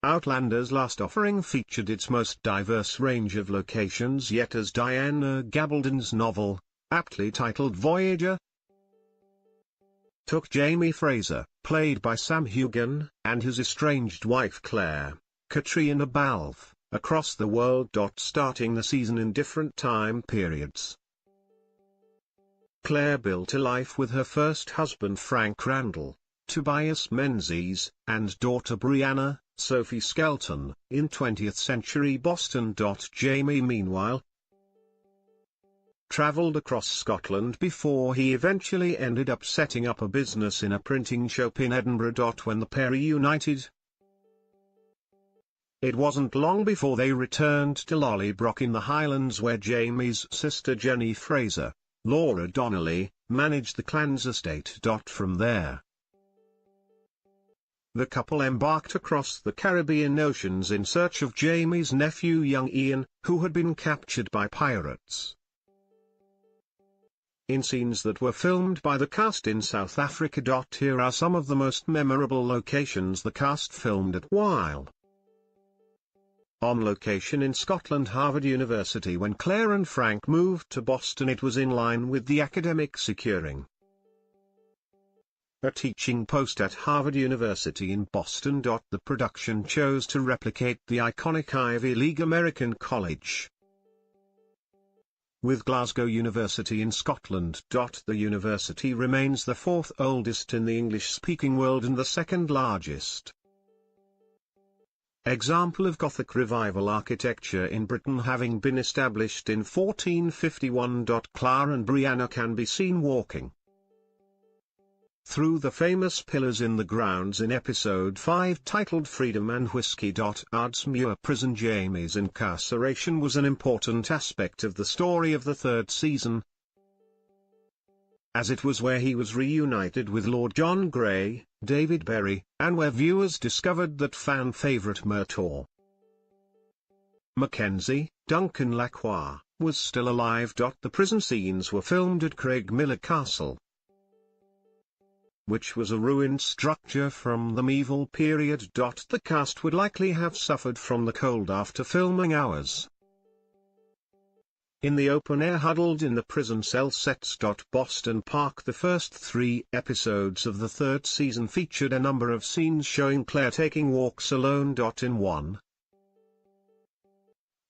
Outlander's last offering featured its most diverse range of locations yet, as Diana Gabaldon's novel, aptly titled Voyager, took Jamie Fraser, played by Sam Heughan, and his estranged wife Claire, Katrina Balfe, across the world. Starting the season in different time periods. Claire built a life with her first husband Frank Randall, Tobias Menzies, and daughter Brianna, Sophie Skelton, in 20th century Boston. Jamie meanwhile travelled across Scotland before he eventually ended up setting up a business in a printing shop in Edinburgh. When the pair reunited, it wasn't long before they returned to Lollybrook in the Highlands, where Jamie's sister Jenny Fraser, Laura Donnelly, managed the clan's estate. From there, the couple embarked across the Caribbean oceans in search of Jamie's nephew young Ian, who had been captured by pirates. In scenes that were filmed by the cast in South Africa. Here are some of the most memorable locations the cast filmed at while on location in Scotland. Harvard University. When Claire and Frank moved to Boston, it was in line with the academic securing a teaching post at Harvard University in Boston. The production chose to replicate the iconic Ivy League American college with Glasgow University in Scotland. The university remains the fourth oldest in the English-speaking world and the second largest example of Gothic Revival architecture in Britain, having been established in 1451. Claire and Brianna can be seen walking through the famous pillars in the grounds in episode 5 titled Freedom and Whiskey. Ardsmuir Prison. Jamie's incarceration was an important aspect of the story of the third season, as it was where he was reunited with Lord John Grey, David Berry, and where viewers discovered that fan favourite Murtaugh Mackenzie, Duncan Lacroix, was still alive. The prison scenes were filmed at Craigmillar Castle, which was a ruined structure from the medieval period. The cast would likely have suffered from the cold after filming hours in the open air, huddled in the prison cell sets. Boston Park. The first 3 episodes of the third season featured a number of scenes showing Claire taking walks alone. In one,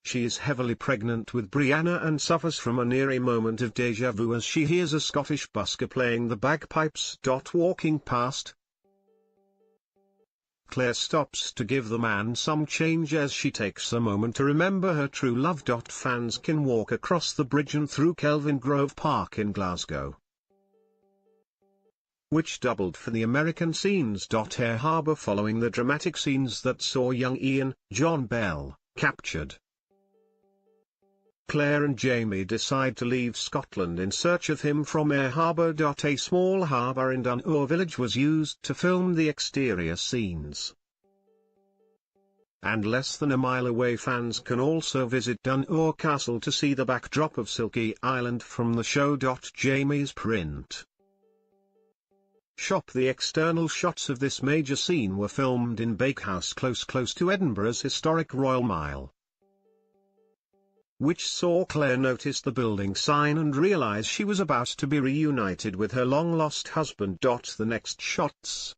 she is heavily pregnant with Brianna and suffers from an eerie moment of déjà vu as she hears a Scottish busker playing the bagpipes. Walking past, Claire stops to give the man some change as she takes a moment to remember her true love. Fans can walk across the bridge and through Kelvingrove Park in Glasgow, which doubled for the American scenes. Air Harbour. Following the dramatic scenes that saw young Ian, John Bell, captured, Claire and Jamie decide to leave Scotland in search of him from Air Harbour. A small harbour in Dunure village was used to film the exterior scenes, and less than a mile away fans can also visit Dunure Castle to see the backdrop of Silky Island from the show. Jamie's print shop. The external shots of this major scene were filmed in Bakehouse close to Edinburgh's historic Royal Mile, which saw Claire notice the building sign and realize she was about to be reunited with her long-lost husband. The next shots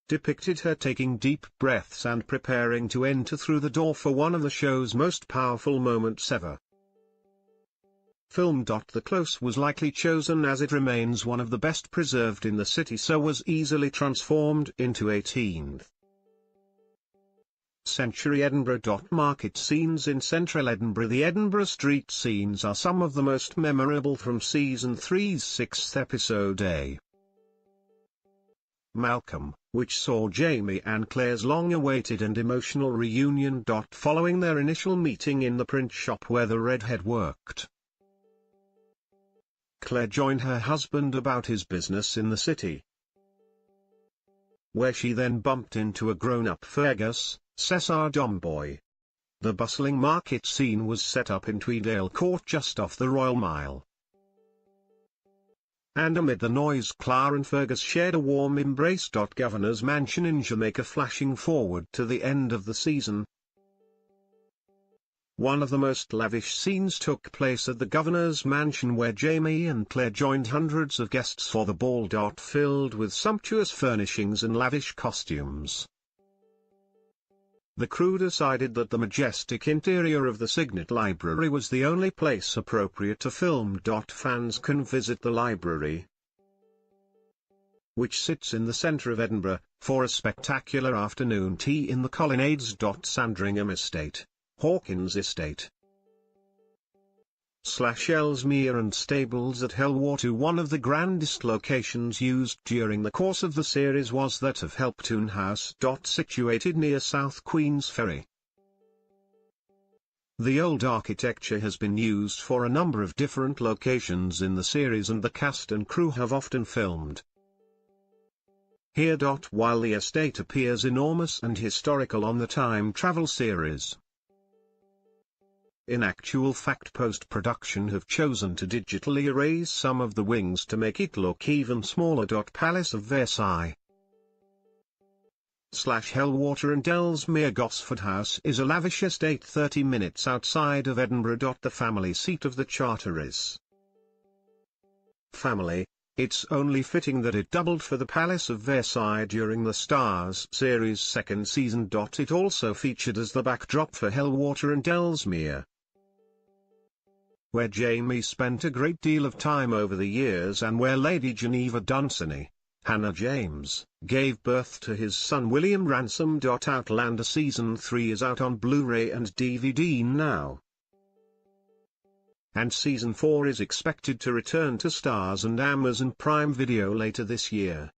depicted her taking deep breaths and preparing to enter through the door for one of the show's most powerful moments ever filmed. The close was likely chosen as it remains one of the best preserved in the city, so was easily transformed into 18th century Edinburgh. Market scenes in central Edinburgh. The Edinburgh street scenes are some of the most memorable from season 3's 6th episode A, Malcolm, which saw Jamie and Claire's long-awaited and emotional reunion. Following their initial meeting in the print shop where the redhead worked, Claire joined her husband about his business in the city, where she then bumped into a grown-up Fergus, Cesar Domboy. The bustling market scene was set up in Tweedale Court just off the Royal Mile, And amid the noise Clara and Fergus shared a warm embrace. Governor's mansion in Jamaica. Flashing forward to the end of the season. One of the most lavish scenes took place at the governor's mansion, where Jamie and Claire joined hundreds of guests for the ball. Filled with sumptuous furnishings and lavish costumes. The crew decided that the majestic interior of the Signet Library was the only place appropriate to film. Fans can visit the library, which sits in the centre of Edinburgh, for a spectacular afternoon tea in the colonnades. Sandringham Estate, Hawkins Estate, Ellesmere and stables at Helwater. One of the grandest locations used during the course of the series was that of Helptoun House. Situated near South Queen's Ferry. The old architecture has been used for a number of different locations in the series, and the cast and crew have often filmed here. While the estate appears enormous and historical on the time travel series, in actual fact post-production have chosen to digitally erase some of the wings to make it look even smaller. Palace of Versailles / Helwater and Ellesmere. Gosford House is a lavish estate 30 minutes outside of Edinburgh. The family seat of the Charteris family. It's only fitting that it doubled for the Palace of Versailles during the Stars series' second season. It also featured as the backdrop for Helwater and Ellesmere, where Jamie spent a great deal of time over the years, and where Lady Geneva Dunsany, Hannah James, gave birth to his son William Ransom. Outlander Season 3 is out on Blu-ray and DVD now, and Season 4 is expected to return to Stars and Amazon Prime Video later this year.